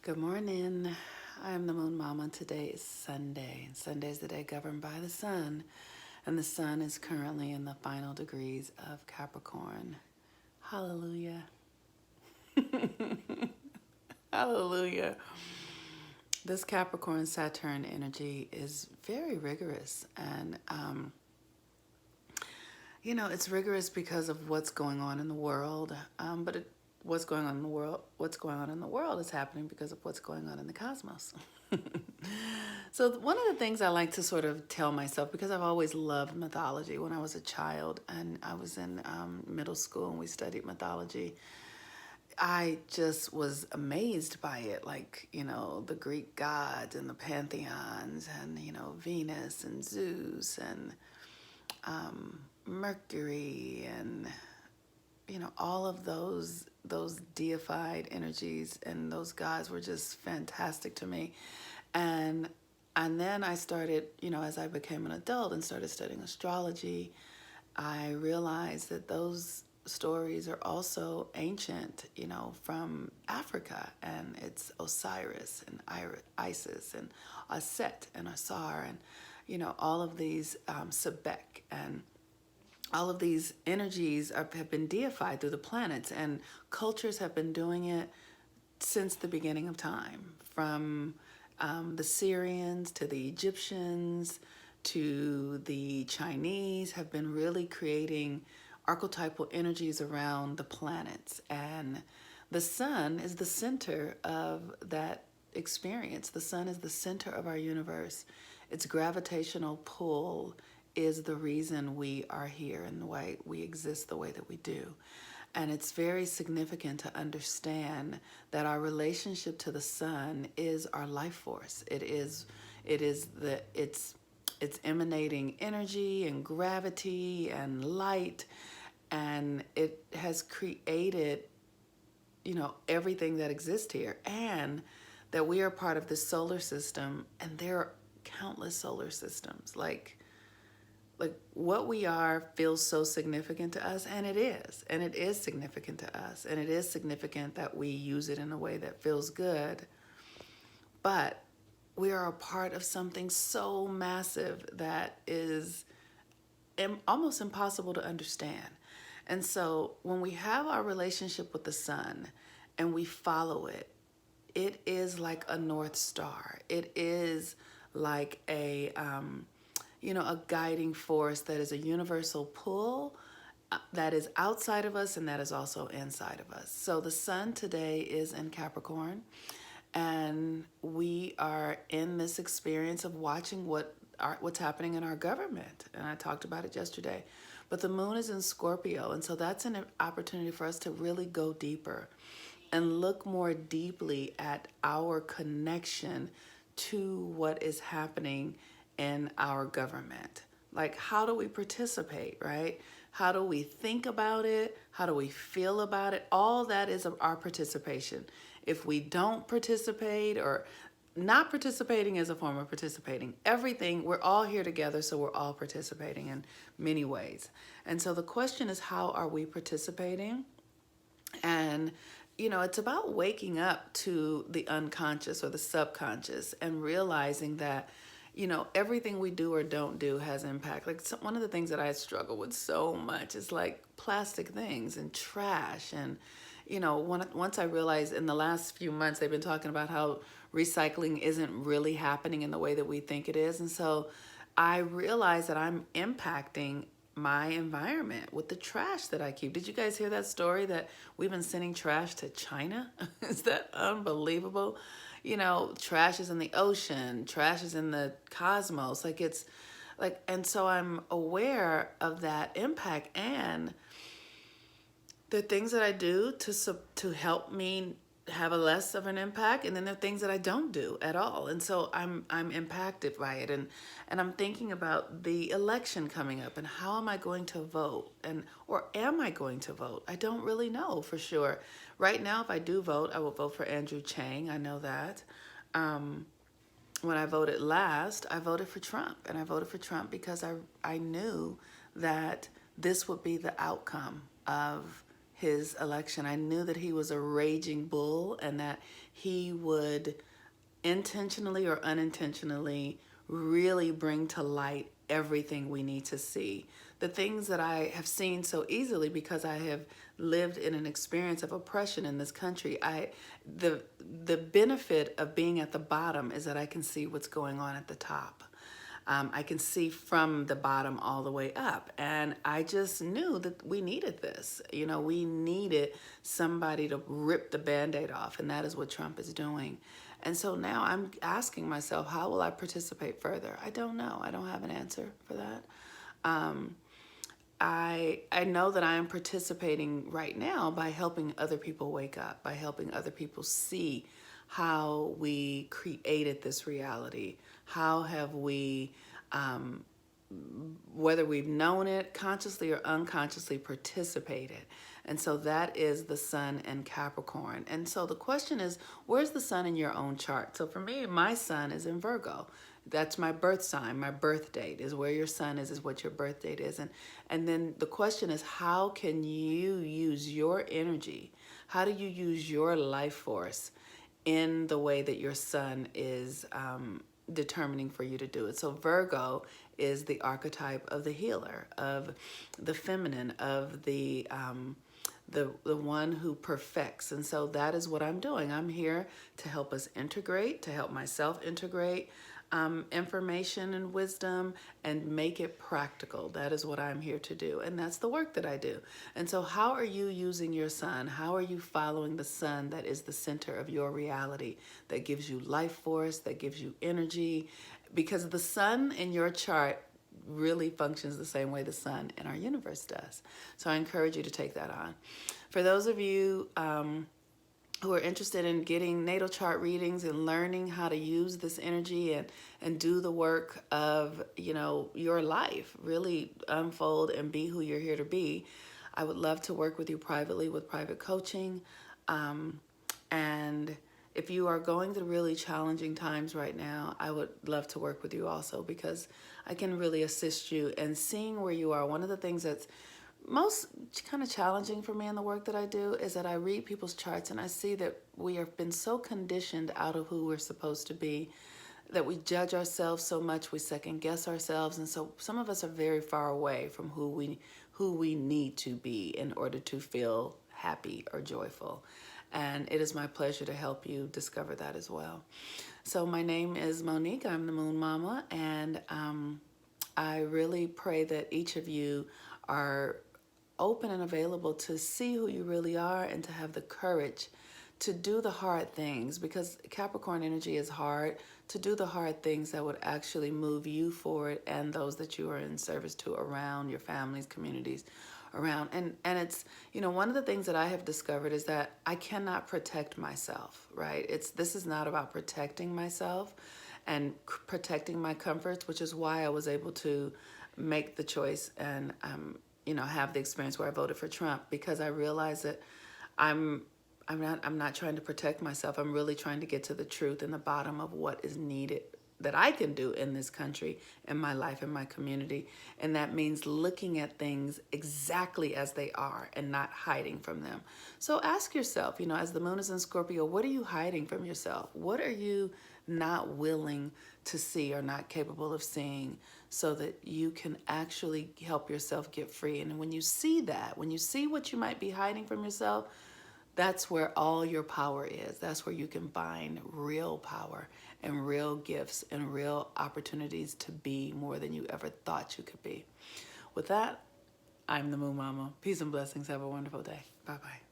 Good morning. I am the Moon Mama. Today is Sunday. Sunday is the day governed by the sun, and the sun is currently in the final degrees of Capricorn. Hallelujah. Hallelujah. This Capricorn Saturn energy is very rigorous, and it's rigorous because of what's going on in the world. What's going on in the world? What's going on in the world is happening because of what's going on in the cosmos. So one of the things I like to sort of tell myself, because I've always loved mythology when I was a child and I was in middle school and we studied mythology, I just was amazed by it. Like, the Greek gods and the pantheons and, Venus and Zeus and Mercury and, all of those deified energies and those gods were just fantastic to me. And then I started, as I became an adult and started studying astrology, I realized that those stories are also ancient, from Africa, and it's Osiris and Isis and Aset and Asar and, all of these Sebek and all of these energies have been deified through the planets, and cultures have been doing it since the beginning of time, from the Syrians to the Egyptians to the Chinese have been really creating archetypal energies around the planets. And the sun is the center of that experience. The sun is the center of our universe. Its gravitational pull is the reason we are here and why we exist the way that we do. And it's very significant to understand that our relationship to the sun is our life force. It's emanating energy and gravity and light, and it has created, everything that exists here, and that we are part of the solar system, and there are countless solar systems. Like what we are feels so significant to us, and it is significant to us, and it is significant that we use it in a way that feels good. But we are a part of something so massive that is almost impossible to understand. And so when we have our relationship with the sun and we follow it, it is like a North Star. It is like a guiding force that is a universal pull that is outside of us and that is also inside of us. So the sun today is in Capricorn, and we are in this experience of watching what's happening in our government. And I talked about it yesterday. But the moon is in Scorpio, and so that's an opportunity for us to really go deeper and look more deeply at our connection to what is happening in our government. Like, how do we participate, right? How do we think about it? How do we feel about it? All that is our participation. If we don't participate, or not participating is a form of participating. Everything, we're all here together, so we're all participating in many ways. And so the question is, how are we participating? And it's about waking up to the unconscious or the subconscious and realizing that everything we do or don't do has impact. Like, one of the things that I struggle with so much is like plastic things and trash. And, once I realized in the last few months, they've been talking about how recycling isn't really happening in the way that we think it is. And so I realized that I'm impacting my environment with the trash that I keep. Did you guys hear that story that we've been sending trash to China? Is that unbelievable? Trash is in the ocean, trash is in the cosmos. And so I'm aware of that impact, and the things that I do to help me have a less of an impact, and then there are things that I don't do at all. And so I'm impacted by it, and I'm thinking about the election coming up and how am I going to vote, or am I going to vote? I don't really know for sure. Right now, if I do vote, I will vote for Andrew Chang. I know that. When I voted last, I voted for Trump, and I voted for Trump because I knew that this would be the outcome of his election. I knew that he was a raging bull and that he would intentionally or unintentionally really bring to light everything we need to see. The things that I have seen so easily because I have lived in an experience of oppression in this country. The benefit of being at the bottom is that I can see what's going on at the top. I can see from the bottom all the way up. And I just knew that we needed this. You know, we needed somebody to rip the Band-Aid off, and that is what Trump is doing. And so now I'm asking myself, how will I participate further? I don't know. I don't have an answer for that. I know that I am participating right now by helping other people wake up, by helping other people see how we created this reality. How have we, whether we've known it consciously or unconsciously, participated? And so that is the sun in Capricorn. And so the question is, where's the sun in your own chart? So for me, my sun is in Virgo. That's my birth sign. My birth date is where your sun is what your birth date is. And then the question is, how can you use your energy? How do you use your life force in the way that your sun is determining for you to do it? So Virgo is the archetype of the healer, of the feminine, of the one who perfects. And so that is what I'm doing. I'm here to help us integrate, to help myself integrate information and wisdom and make it practical. That is what I'm here to do. And that's the work that I do. And so how are you using your sun? How are you following the sun that is the center of your reality, that gives you life force, that gives you energy? Because the sun in your chart really functions the same way the sun in our universe does. So I encourage you to take that on. For those of you who are interested in getting natal chart readings and learning how to use this energy and do the work of, you know, your life, really unfold and be who you're here to be, I would love to work with you privately with private coaching. And if you are going through really challenging times right now, I would love to work with you also, because I can really assist you in seeing where you are. One of the things that's most kind of challenging for me in the work that I do is that I read people's charts and I see that we have been so conditioned out of who we're supposed to be that we judge ourselves so much, we second guess ourselves, and so some of us are very far away from who we need to be in order to feel happy or joyful. And it is my pleasure to help you discover that as well. So my name is Monique. I'm the Moon Mama, and I really pray that each of you are open and available to see who you really are and to have the courage to do the hard things, because Capricorn energy is hard, to do the hard things that would actually move you forward and those that you are in service to around your families, communities, around. And it's, you know, one of the things that I have discovered is that I cannot protect myself, right? This is not about protecting myself and protecting my comforts, which is why I was able to make the choice and you know, have the experience where I voted for Trump, because I realized that I'm not trying to protect myself. I'm really trying to get to the truth and the bottom of what is needed that I can do in this country, in my life, in my community. And that means looking at things exactly as they are and not hiding from them. So ask yourself, you know, as the moon is in Scorpio, what are you hiding from yourself? What are you not willing to see or not capable of seeing, so that you can actually help yourself get free? And when you see that, when you see what you might be hiding from yourself, that's where all your power is. That's where you can find real power and real gifts and real opportunities to be more than you ever thought you could be. With that, I'm the Moon Mama. Peace and blessings. Have a wonderful day. Bye-bye.